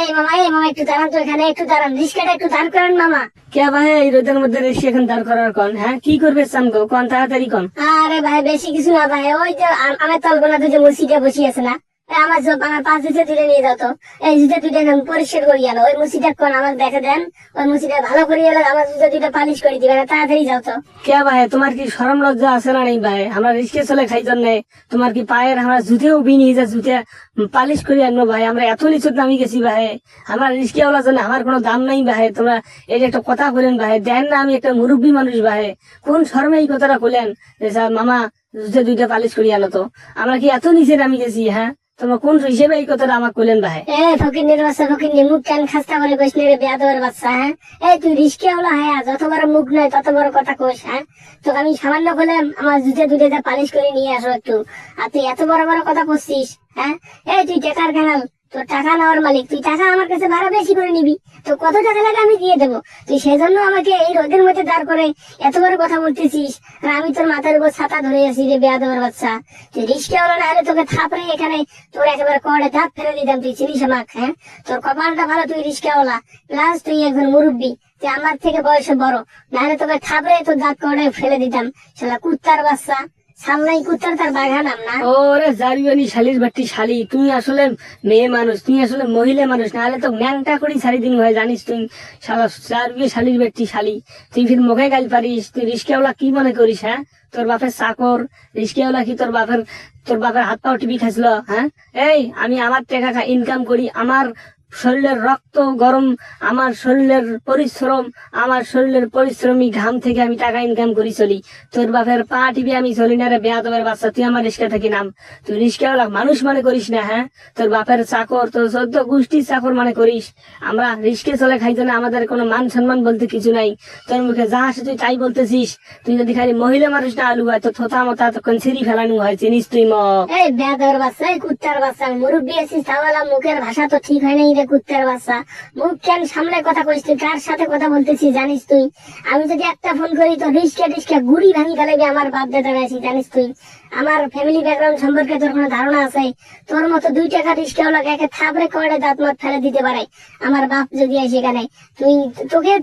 এই মামা একটু দাঁড়ান তো, এখানে একটু দাঁড়ান, রিস্কাটা একটু দাঁড় করেন মামা। কে ভাই এই রোদের মধ্যে রেখে এখন দাঁড় করার কন? হ্যাঁ কি করবে চান গো? কন তাড়াতাড়ি কন। আরে ভাই বেশি কিছু না ভাই, ওই যে আমার তলগোনাতে যে মুসিটা বসি আছে না, আমার পাঁচ জুতে তুলে নিয়ে যাও তো। এই জুতে দুইটা পরিষ্কার করি গেল, ওই মুসিটা কোন আমাকে দেখে দেন, ওই মুসিটা ভালো করে গেল, আমার জুতে দুইটা পালিশ করে দিবে না, তাড়াতাড়ি যাও তো। কে ভাই তোমার কি শরম লজ্জা আছে না নেই ভাই? আমরা রিস্কে চলে খাই জন্য তোমার কি পায়ের আমরা জুতেও বিনি যে জুতে পালিশ করে আনবো ভাই? আমরা এত নিচু নামি গেছি ভাই, আমার রিস্কে ওলা জন্য আমার কোনো দাম নাই ভাই। তোমরা এই যে একটা কথা বলেন ভাই, দেন না আমি একটা মুরব্বী মানুষ ভাই, কোন শর্মে এই কথাটা বলেন যে স্যার মামা জুতে দুইটা পালিশ করে আনো তো? আমরা কি এত নিচে নামি গেছি? হ্যাঁ তোমরা কোন হিসেবে এই কথাটা আমাকে বললেন ভাই? ফকির বাচ্চা, ফকির মুখ কেন খাস্তা করে কইস রে বেয়াদবের বাচ্চা। হ্যাঁ তুই রিস্কে হলো, হ্যাঁ যত বড় মুখ নয় তত বড় কথা কইস। হ্যাঁ তোকে আমি সামান্য বললাম আমার জুতে দুটো পালিশ করে নিয়ে আসো একটু, আর তুই এত বড় বড় কথা করছিস। হ্যাঁ তুই টাকার কানাল, তোর টাকা নেওয়ার মালিক, তুই টাকা আমার কাছে ভাড়া বেশি করে নিবি, তো কত টাকা লাগে আমি দিয়ে দেবো। তুই সেজন্য আমাকে এই রোদের মধ্যে দাঁড় করে এত বড় কথা বলতেছিস, আর আমি তোর মাথার উপর ছাতা ধরে আছি রে বেয়াদবের বাচ্চা। তুই রিস্কে হলো না হলে তোকে থাপড়ে এখানে তোর একেবারে কড়ে দাঁত ফেলে দিতাম, তুই চিনিস আমাকে? হ্যাঁ তোর কপালটা ভালো, তুই রিস্কাওয়ালা প্লাস তুই একজন মুরব্বী, তুই আমার থেকে বয়সে বড়, নাহলে তোকে থাপড়ে তোর দাঁত কড়ে ফেলে দিতাম। শালা কুত্তার বাচ্চা, সাল্লাই কুত্তার তার বাঘা নাম না। ওরে জারিবানি শালির বাট্টি শালি, তুই আসলে মেয়ে মানুষ, তুই আসলে মহিলা মানুষ, নাহলে তো ন্যাংটা করি সারি দিন হয় জানিস তুই। শালা জারবি শালির বাট্টি শালি, তুই ফির মুখে গাল পারিস? তুই রিস্কেওয়ালা কি মনে করিস? হ্যাঁ তোর বাপের চাকর রিস্কেওয়ালা কি তোর বাপের হাত পাও টিপি খাইছিল? হ্যাঁ আমি আমার টাকা ইনকাম করি, আমার শরীরের রক্ত গরম, আমার শরীরের পরিশ্রমী ঘাম থেকে আমি টাকা ইনকাম করি চলি। তোর বাপের পা টিপি আমি চলি না রে বেয়াদবের বাচ্চা, তুই আমার রিস্কা থাকি নাম। তুই রিস্কাওয়ালা মানুষ মনে করিস না? হ্যাঁ তোর বাপের চাকর, তোর চোদ্দ গোষ্ঠীর চাকর মনে করিস? আমরা রিস্কে চলে খাই না, আমাদের কোনো মান সম্মান বলতে কিছু নাই। তোর মুখে যা আসে তুই তাই বলতেছিস। তুই যদি খালি মহিলা মানুষ না আলু হয় তো থোতা মতা তখন ছিঁড়ি ফেলানো হয়, চিনিস তুই? এই বেয়াদবের বাচ্চা, এই কুত্তার বাচ্চা, মুরব্বী আছিস তাহলে মুখের ভাষা তো ঠিক হয় নাই রে কুত্তার বাচ্চা। মুখ কেন সামলে কথা কইস? তুই কার সাথে কথা বলতেছিস জানিস তুই? আমি যদি একটা ফোন করি তো রিস্কা গুড়ি ভাঙি ফেলাবি আমার বাপ দাদা আছি জানিস তুই? আমার ফ্যামিলি ব্যাকগ্রাউন্ড সম্পর্কে তোর কোনো ধারণা আছে? তোর মতো 2 টাকা রিস্কাওয়ালাকে একে থাপড়ে করে দাঁত মাত ফেলে দিতে পারে আমার বাপ যদি আসে এখানে।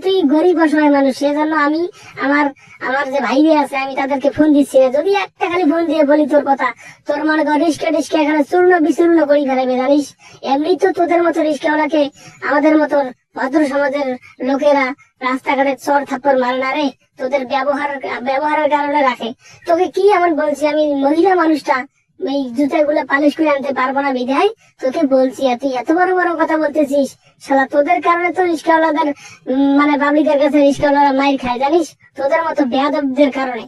তুই গরিব অসহায় মানুষ, সেজন্য আমি আমার আমার যে ভাইরে আছে আমি তাদেরকে ফোন দিচ্ছি না। যদি একটা খালি ফোন দিয়ে বলি তোর কথা, তোর মনে কর রিস্কা এখানে চূর্ণ বিচূর্ণ করি ফেলাবে জানিস? এমনি তো তোদের মতো রিস্কাওয়ালাকে আমাদের মতো ভদ্র সমাজের লোকেরা রাস্তাঘাটে চর থাপ্পড় মারে না রে, তোদের ব্যবহারের কারণে রাখে। তোকে কি এমন বলছি, আমি মহিলা মানুষটা এই জুতাগুলো পালিশ করে আনতে পারবো না বিধায় তোকে বলছি, আর তুই এত বড় বড় কথা বলতেছিস। শালা তোদের কারণে তো রিস্কাওয়ালাদের মানে পাবলিকের কাছে রিস্কাওয়ালারা মাইর খায় জানিস, তোদের মতো বেয়াদবদের কারণে।